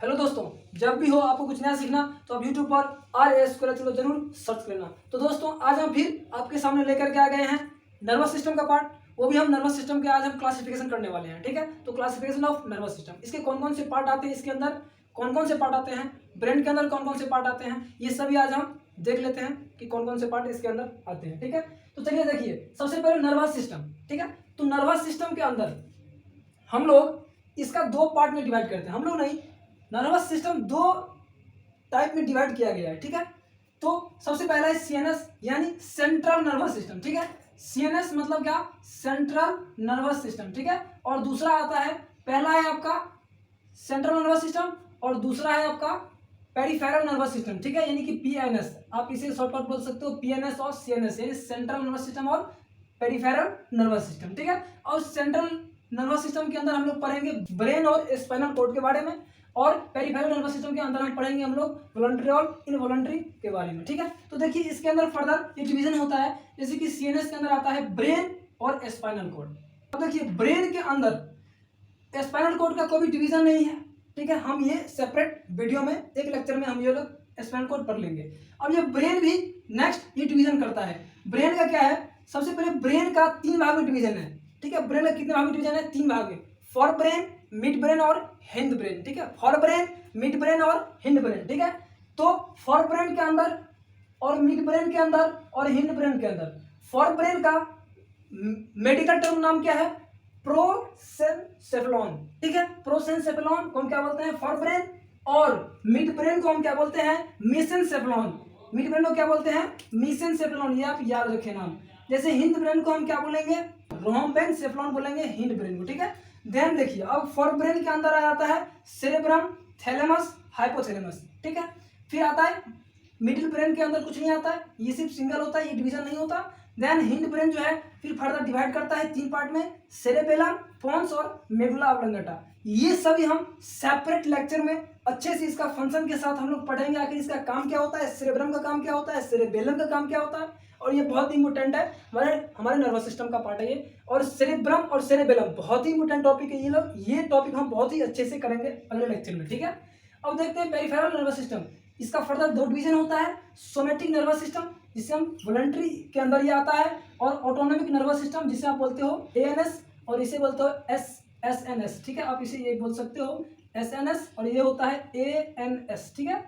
Hello दोस्तों, जब भी हो आपको कुछ नया सीखना तो आप यूट्यूब पर RAS चलो जरूर सर्च करना। तो दोस्तों आज हम फिर आपके सामने लेकर के आ गए हैं नर्वस सिस्टम का पार्ट। वो भी हम नर्वस सिस्टम के आज हम क्लासिफिकेशन करने वाले हैं। ठीक है, तो क्लासिफिकेशन ऑफ नर्वस सिस्टम, इसके कौन कौन से पार्ट आते हैं, इसके अंदर कौन कौन से पार्ट आते हैं, ब्रेन के अंदर कौन कौन से पार्ट आते हैं, ये सभी आज हम देख लेते हैं कि कौन कौन से पार्ट इसके अंदर आते हैं। ठीक है, तो चलिए देखिए, सबसे पहले नर्वस सिस्टम। ठीक है, तो नर्वस सिस्टम के अंदर हम लोग इसका दो पार्ट में डिवाइड करते हैं। हम लोग नहीं, नर्वस सिस्टम दो टाइप में डिवाइड किया गया है। ठीक है, तो सबसे पहला है CNS यानी सेंट्रल नर्वस सिस्टम। ठीक है, CNS मतलब क्या, सेंट्रल नर्वस सिस्टम। ठीक है, और दूसरा आता है, पहला है आपका सेंट्रल नर्वस सिस्टम और दूसरा है आपका पेरिफेरल नर्वस सिस्टम। ठीक है, यानी कि PNS, आप इसे शॉर्टकट बोल सकते हो PNS और CNS, यानी सेंट्रल नर्वस सिस्टम और पेरिफेरल नर्वस सिस्टम। ठीक है, और सेंट्रल नर्वस सिस्टम के अंदर हम लोग पढ़ेंगे ब्रेन और स्पाइनल कॉर्ड के बारे में, और पेरिफेरल नर्वस सिस्टम के अंदर हम पढ़ेंगे हम लोग वॉलंटरी और इनवॉलंटरी के बारे में। ठीक है, तो देखिए इसके अंदर फर्दर ये डिवीजन होता है, जैसे कि CNS के अंदर आता है ब्रेन और स्पाइनल कॉर्ड। अब देखिए ब्रेन के अंदर स्पाइनल कॉर्ड का कोई डिवीजन नहीं है। ठीक है, हम ये सेपरेट वीडियो में एक लेक्चर में हम ये लोग स्पाइनल कॉर्ड पढ़ लेंगे। अब ये ब्रेन भी नेक्स्ट ये डिवीजन करता है। ब्रेन का क्या है, सबसे पहले ब्रेन का 3 भाग में डिवीजन है। ठीक है, ब्रेन का कितने भाग में डिवीजन है, 3 भाग में, फॉर ब्रेन, मिड ब्रेन और हिंद ब्रेन। ठीक है, फॉर ब्रेन, मिड ब्रेन और हिंद ब्रेन। ठीक है, तो फॉर ब्रेन के अंदर और मिड ब्रेन के अंदर और हिंद ब्रेन के अंदर, फॉर ब्रेन का मेडिकल टर्म नाम क्या है, प्रोसेनसेफेलॉन। ठीक है, प्रोसेनसेफेलॉन को हम क्या बोलते हैं, फॉर ब्रेन, और मिड ब्रेन को हम क्या बोलते हैं, मेसेनसेफेलॉन। मिड ब्रेन को क्या बोलते हैं, मेसेनसेफेलॉन, ये आप याद रखें नाम। जैसे हिंद ब्रेन को हम क्या बोलेंगे, रोम्बेनसेफेलॉन बोलेंगे हिंद ब्रेन को। ठीक है, ध्यान देखिए, अब फॉर ब्रेन के अंदर आ जाता है सेरेब्रम, थैलेमस, हाइपोथैलेमस। ठीक है, फिर आता है मिडिल ब्रेन के अंदर कुछ नहीं आता है, ये सिर्फ सिंगल होता है, ये डिवीजन नहीं होता। देन हिंद ब्रेन जो है फिर फर्दर डिवाइड करता है 3 पार्ट में, सेरेबेलम, पोन्स और मेडुला ऑब्लंगेटा। ये सभी हम सेपरेट लेक्चर में अच्छे से इसका फंक्शन के साथ हम लोग पढ़ेंगे, आखिर इसका काम क्या होता है, सेरेब्रम का काम क्या होता है, सेरेबेलम का काम क्या होता है, और ये बहुत इंपॉर्टेंट है, हमारे नर्वस सिस्टम का पार्ट है ये। और सेरेब्रम और सेरेबेलम बहुत ही इंपॉर्टेंट टॉपिक है ये टॉपिक हम बहुत ही अच्छे से करेंगे अगले लेक्चर में। ठीक है, अब देखते हैं पेरिफेरल नर्वस सिस्टम। इसका फर्दर 2 डिवीजन होता है, सोमेटिक नर्वस सिस्टम जिसे हम वॉलंटरी के अंदर ये आता है, और ऑटोनॉमिक नर्वस सिस्टम जिसे आप बोलते हो ANS, और इसे बोलते हो SNS। ठीक है, आप इसे ये बोल सकते हो SNS, और ये होता है ANS। ठीक है,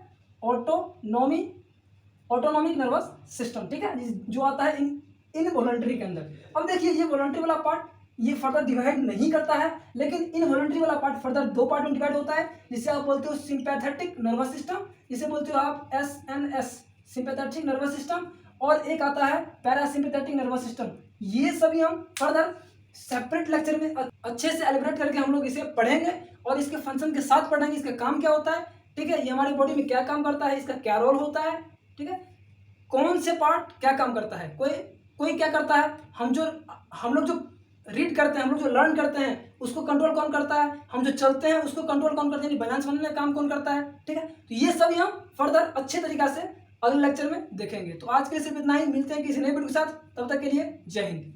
ऑटोनॉमिक नर्वस सिस्टम। ठीक है, जो आता है इन वॉलंटरी के अंदर। अब देखिए ये वॉलंटरी वाला पार्ट ये फर्दर डिवाइड नहीं करता है, लेकिन इनवॉलंटरी वाला पार्ट फर्दर 2 पार्ट में डिवाइड होता है, जिसे आप बोलते हो सिंपैथेटिक नर्वस सिस्टम, जिसे बोलते हो आप SNS, सिंपैथेटिक नर्वस सिस्टम, और एक आता है पैरासिम्पैथेटिक नर्वस सिस्टम। ये सभी हम फर्दर सेपरेट लेक्चर में अच्छे से एलिब्रेट करके हम लोग इसे पढ़ेंगे और इसके फंक्शन के साथ पढ़ेंगे, इसका काम क्या होता है। ठीक है, ये हमारी बॉडी में क्या काम करता है, इसका क्या रोल होता है। ठीक है, कौन से पार्ट क्या काम करता है, कोई क्या करता है, हम लोग जो रीड करते हैं, हम लोग जो लर्न करते हैं उसको कंट्रोल कौन करता है, हम जो चलते हैं उसको कंट्रोल कौन करते हैं, बैलेंस बनने में काम कौन करता है। ठीक है, तो ये सभी हम फर्दर अच्छे तरीका से अगले लेक्चर में देखेंगे। तो आज के लिए सिर्फ इतना ही, मिलते हैं किसी नए वीडियो के साथ, तब तक के लिए जय हिंद।